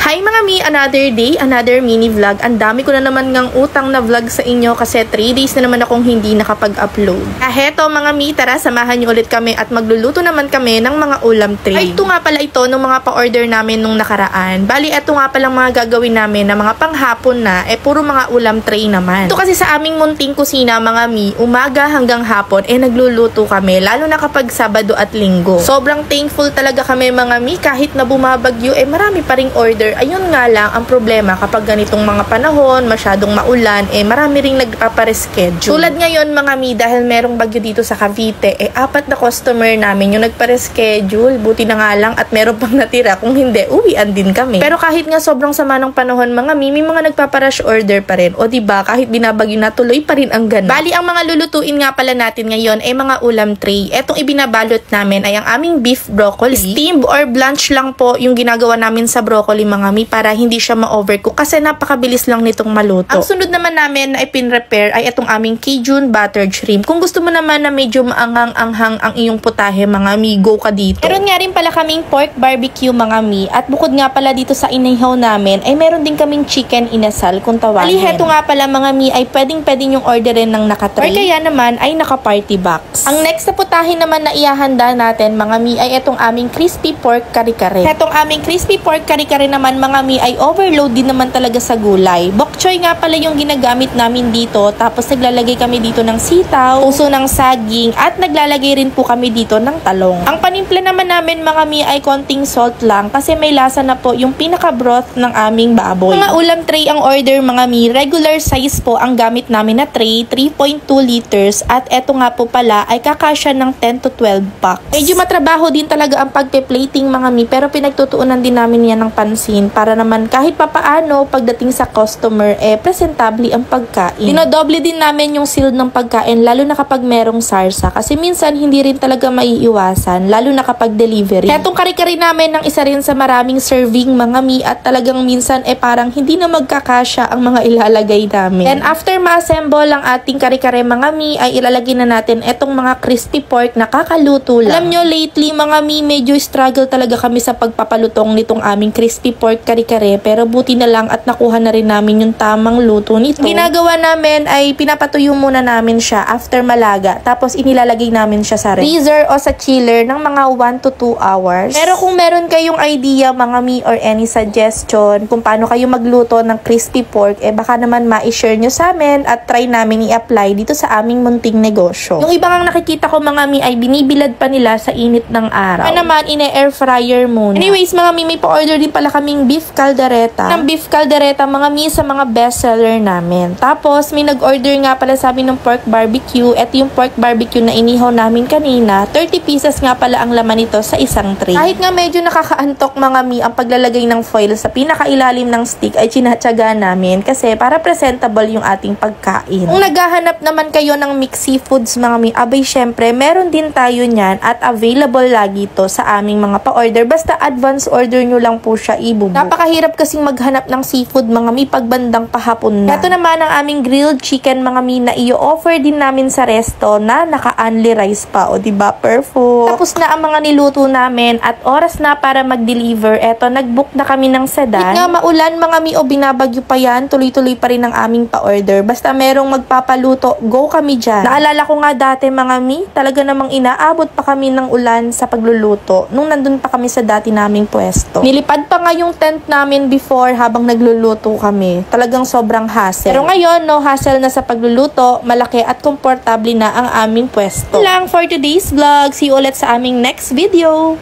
Hi mga mi, another day, another mini vlog. Ang dami ko na naman ngang utang na vlog sa inyo kasi 3 days na naman akong hindi nakapag-upload. Heto mga mi, tara samahan niyo ulit kami at magluluto naman kami ng mga ulam tray. Ay, ito nga pala ito nung mga pa-order namin nung nakaraan. Bali, ito nga pala mga gagawin namin na mga panghapon na, puro mga ulam tray naman. Ito kasi sa aming munting kusina mga mi, umaga hanggang hapon, nagluluto kami, lalo na kapag Sabado at Linggo. Sobrang thankful talaga kami mga mi, kahit na bumabagyo, marami pa ring order. Ayun nga lang, ang problema kapag ganitong mga panahon, masyadong maulan, marami ring nagpapareschedule. Tulad ngayon mga mi, dahil merong bagyo dito sa Cavite, 4 na customer namin yung nagpareschedule. Buti na nga lang at meron pang natira. Kung hindi, uwian din kami. Pero kahit nga sobrang sama ng panahon mga mi, may mga nagpaparush order pa rin. O diba, kahit binabagyo na, tuloy pa rin ang ganun. Bali, ang mga lulutuin nga pala natin ngayon ay mga ulam tray. Etong ibinabalot namin ay ang aming beef broccoli. Steamed or blanch lang po yung ginagawa namin sa broccoli mga mi, para hindi siya ma-overcook kasi napakabilis lang nitong maluto. Ang sunod naman namin na ipin-prepare ay itong aming Cajun buttered shrimp. Kung gusto mo naman na medyo maanghang-anghang ang iyong putahe mga mi, go ka dito. Meron nga rin pala kaming pork barbecue mga mi, at bukod nga pala dito sa inihaw namin ay meron din kaming chicken inasal kung tawagin. Heto nga pala mga mi ay pwedeng yung orderin ng naka-tray or kaya naman ay naka-party box. Ang next na putahe naman na ihahanda natin mga mi ay itong aming crispy pork kare-kare. Itong aming crispy pork kare-kare naman mga mi ay overload din naman talaga sa gulay. Bok choy nga pala yung ginagamit namin dito, tapos naglalagay kami dito ng sitaw, puso ng saging, at naglalagay rin po kami dito ng talong. Ang panimpla naman namin mga mi ay konting salt lang kasi may lasa na po yung pinaka-broth ng aming baboy. Mga ulam tray ang order mga mi, regular size po ang gamit namin na tray, 3.2 liters, at eto nga po pala ay kakasya ng 10 to 12 packs. Medyo matrabaho din talaga ang pagpe-plating mga mi, pero pinagtutuunan din namin yan ng pansin para naman kahit papaano pagdating sa customer presentable ang pagkain. Dinodoble din namin yung seal ng pagkain lalo na kapag merong sarsa kasi minsan hindi rin talaga maiiwasan lalo na kapag delivery. Etong kare-kare namin ng isa rin sa maraming serving mga mi, at talagang minsan parang hindi na magkakasya ang mga ilalagay namin. And after ma-assemble ang ating kare-kare mga mi ay ilalagay na natin etong mga crispy pork na kakaluto lang. Alam nyo lately mga mi, medyo struggle talaga kami sa pagpapalutong nitong aming crispy pork kare-kare, pero buti na lang at nakuha na rin namin yung tamang luto nito. Ginagawa namin ay pinapatuyo muna namin siya after malaga, tapos inilalagay namin siya sa freezer o sa chiller ng mga 1 to 2 hours. Pero kung meron kayong idea mga mi or any suggestion kung paano kayo magluto ng crispy pork, baka naman ma-share nyo sa amin at try namin i-apply dito sa aming munting negosyo. Yung ibang nakikita ko mga mi ay binibilad pa nila sa init ng araw. Kaya naman ine-air fryer muna. Anyways mga mi, may pa-order din pala kaming beef caldereta. Ng beef caldereta mga mi sa mga bestseller namin. Tapos may nag-order nga pala sa amin ng pork barbecue. Ito yung pork barbecue na inihaw namin kanina. 30 pieces nga pala ang laman nito sa isang tray. Kahit nga medyo nakakaantok mga mi ang paglalagay ng foil sa pinakailalim ng stick ay tinatsaga namin kasi para presentable yung ating pagkain. Kung naghahanap naman kayo ng mixed seafoods mga mi, abay syempre meron din tayo niyan at available lagi to sa aming mga pa-order. Basta advance order nyo lang po siya ibubook. Napakahirap kasing maghanap ng seafood mga mi pagbandang pahapon na. Ito naman ang aming grilled chicken mga mi na i-offer din namin sa resto na naka-only rice pa. O diba, perfect. Tapos na ang mga niluto namin at oras na para mag-deliver. Eto, nag-book na kami ng sedan. Kahit nga maulan mga mi o binabagyo pa yan, tuloy-tuloy pa rin ang aming pa-order. Basta merong magpapaluto, go kami dyan. Naalala ko nga dati mga mi, talaga namang inaabot pa kami ng ulan sa pagluluto nung nandun pa kami sa dati naming pwesto. Nilipad pa nga yung tent namin before habang nagluluto kami. Talagang sobrang hassle. Pero ngayon, no hassle na sa pagluluto, malaki at komportable na ang aming pwesto. Lang for today's vlog. See you ulit sa aming next video.